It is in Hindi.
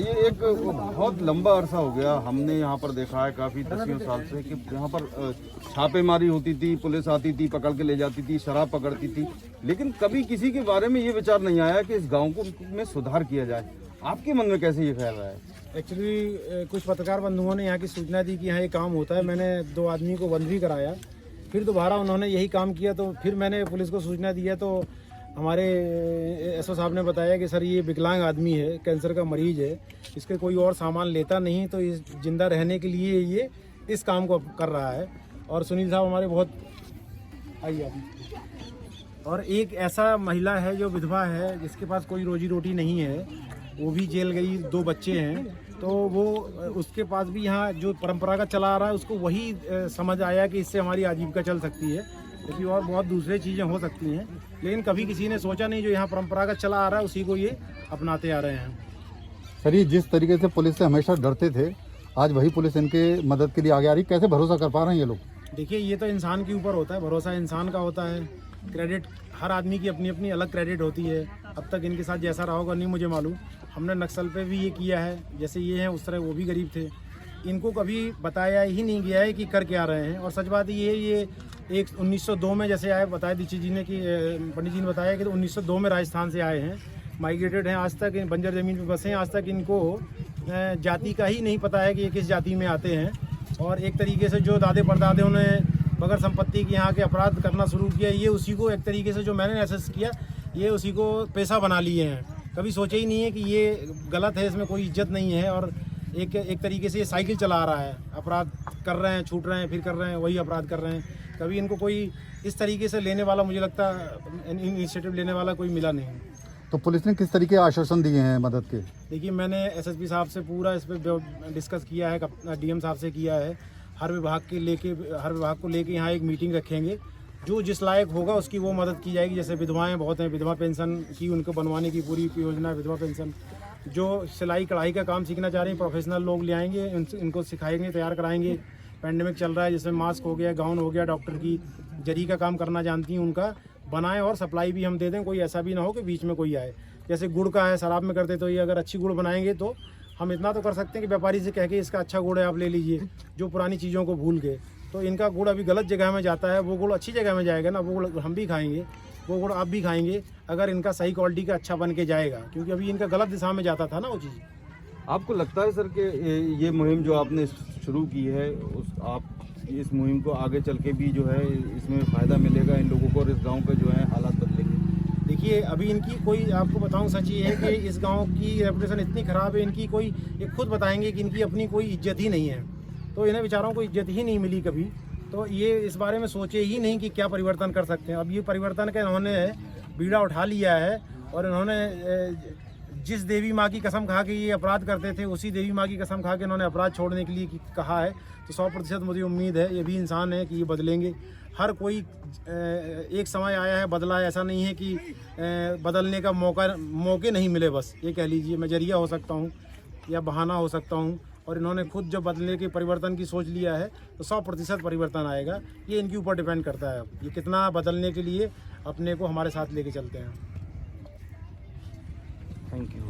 ये एक बहुत लंबा अरसा हो गया, हमने यहाँ पर देखा है काफ़ी दसियों साल से कि यहाँ पर छापेमारी होती थी, पुलिस आती थी, पकड़ के ले जाती थी, शराब पकड़ती थी, लेकिन कभी किसी के बारे में ये विचार नहीं आया कि इस गांव को में सुधार किया जाए। आपके मन में कैसे ये ख्याल रहा है? एक्चुअली कुछ पत्रकार बंधुओं ने यहाँ की सूचना दी कि यहाँ ये काम होता है। मैंने 2 आदमी को बंद भी कराया, फिर दोबारा उन्होंने यही काम किया, तो फिर मैंने पुलिस को सूचना दिया। तो हमारे एसओ साहब ने बताया कि सर ये विकलांग आदमी है, कैंसर का मरीज है, इसके कोई और सामान लेता नहीं, तो इस जिंदा रहने के लिए ये इस काम को कर रहा है। और सुनील साहब हमारे बहुत आइए आप। और एक ऐसा महिला है जो विधवा है, जिसके पास कोई रोजी रोटी नहीं है, वो भी जेल गई, 2 बच्चे हैं, तो वो उसके पास भी यहाँ जो परंपरागत चला आ रहा है उसको वही समझ आया कि इससे हमारी आजीविका चल सकती है, क्योंकि और बहुत दूसरी चीज़ें हो सकती हैं, लेकिन कभी किसी ने सोचा नहीं जो यहाँ परंपरागत चला आ रहा है उसी को ये अपनाते आ रहे हैं। सर, ये जिस तरीके से पुलिस से हमेशा डरते थे, आज वही पुलिस इनके मदद के लिए आगे आ रही, कैसे भरोसा कर पा रहे हैं ये लोग? देखिए, ये तो इंसान के ऊपर होता है, भरोसा इंसान का होता है। क्रेडिट हर आदमी की अपनी अपनी अलग क्रेडिट होती है। अब तक इनके साथ जैसा रहा होगा नहीं मुझे मालूम। हमने नक्सल पे भी ये किया है, जैसे ये हैं उस तरह वो भी गरीब थे। इनको कभी बताया ही नहीं गया है कि कर क्या रहे हैं। और सच बात ये एक 1902 में जैसे आए, बताया दीक्षित जी ने कि पंडित जी ने बताया कि 1902 में राजस्थान से आए हैं, माइग्रेटेड हैं, आज तक बंजर ज़मीन पे बसे हैं, आज तक इनको जाति का ही नहीं पता है कि ये किस जाति में आते हैं। और एक तरीके से जो दादे परदादे ने बगैर संपत्ति के यहाँ के अपराध करना शुरू किया, ये उसी को एक तरीके से जो मैंने एसेस किया, ये उसी को पेशा बना लिए हैं। कभी सोचे ही नहीं है कि ये गलत है, इसमें कोई इज्जत नहीं है। और एक तरीके से ये साइकिल चला रहा है, अपराध कर रहे हैं, छूट रहे हैं, फिर कर रहे हैं, वही अपराध कर रहे हैं। कभी इनको कोई इस तरीके से लेने वाला, मुझे लगता इनिशिएटिव लेने वाला कोई मिला नहीं। तो पुलिस ने किस तरीके आश्वासन दिए हैं मदद के? देखिए, मैंने एसएसपी साहब से पूरा इस पर डिस्कस किया है, डीएम साहब से किया है। हर विभाग को लेके यहाँ एक मीटिंग रखेंगे, जो जिस लायक होगा उसकी वो मदद की जाएगी। जैसे विधवाएं बहुत हैं, विधवा पेंशन की उनको बनवाने की पूरी योजना, विधवा पेंशन। जो सिलाई कढ़ाई का काम सीखना चाह रहे हैं, प्रोफेशनल लोग ले आएंगे, इनको सिखाएंगे, तैयार कराएंगे। पैंडेमिक चल रहा है, जैसे मास्क हो गया, गाउन हो गया, डॉक्टर की जरी का काम करना जानती हैं, उनका बनाएं और सप्लाई भी हम दे दें। कोई ऐसा भी ना हो कि बीच में कोई आए। जैसे गुड़ का है, शराब में करते, तो ये अगर अच्छी गुड़ बनाएंगे तो हम इतना तो कर सकते हैं कि व्यापारी से कह के इसका अच्छा गुड़ है आप ले लीजिए, जो पुरानी चीज़ों को भूल गए। तो इनका गुड़ अभी गलत जगह में जाता है, वो गुड़ अच्छी जगह में जाएगा ना, वो गुड़ हम भी खाएंगे, वो गुड़ आप भी खाएंगे, अगर इनका सही क्वालिटी का अच्छा बन के जाएगा, क्योंकि अभी इनका गलत दिशा में जाता था ना वो चीज़। आपको लगता है सर कि ये मुहिम जो आपने शुरू की है, आप इस मुहिम को आगे चल के भी जो है इसमें फ़ायदा मिलेगा इन लोगों को और इस गांव के जो है हालात बदलेंगे? देखिए, अभी इनकी कोई, आपको बताऊं सच ये है कि इस गांव की रेपुटेशन इतनी ख़राब है, इनकी कोई, ये खुद बताएंगे कि इनकी अपनी कोई इज्जत ही नहीं है। तो इन्हें बेचारों को इज्जत ही नहीं मिली कभी, तो ये इस बारे में सोचे ही नहीं कि क्या परिवर्तन कर सकते हैं। अब ये परिवर्तन का इन्होंने बीड़ा उठा लिया है, और इन्होंने जिस देवी माँ की कसम खा के ये अपराध करते थे, उसी देवी माँ की कसम खा के इन्होंने अपराध छोड़ने के लिए कहा है। तो 100% मुझे उम्मीद है, ये भी इंसान है, कि ये बदलेंगे। हर कोई एक समय आया है, बदला है, ऐसा नहीं है कि बदलने का मौके नहीं मिले, बस ये कह लीजिए। मैं जरिया हो सकता हूँ या बहाना हो सकता हूँ, और इन्होंने खुद जब बदलने के परिवर्तन की सोच लिया है तो 100% परिवर्तन आएगा। ये इनके ऊपर डिपेंड करता है, ये कितना बदलने के लिए अपने को हमारे साथ लेके चलते हैं। Thank you.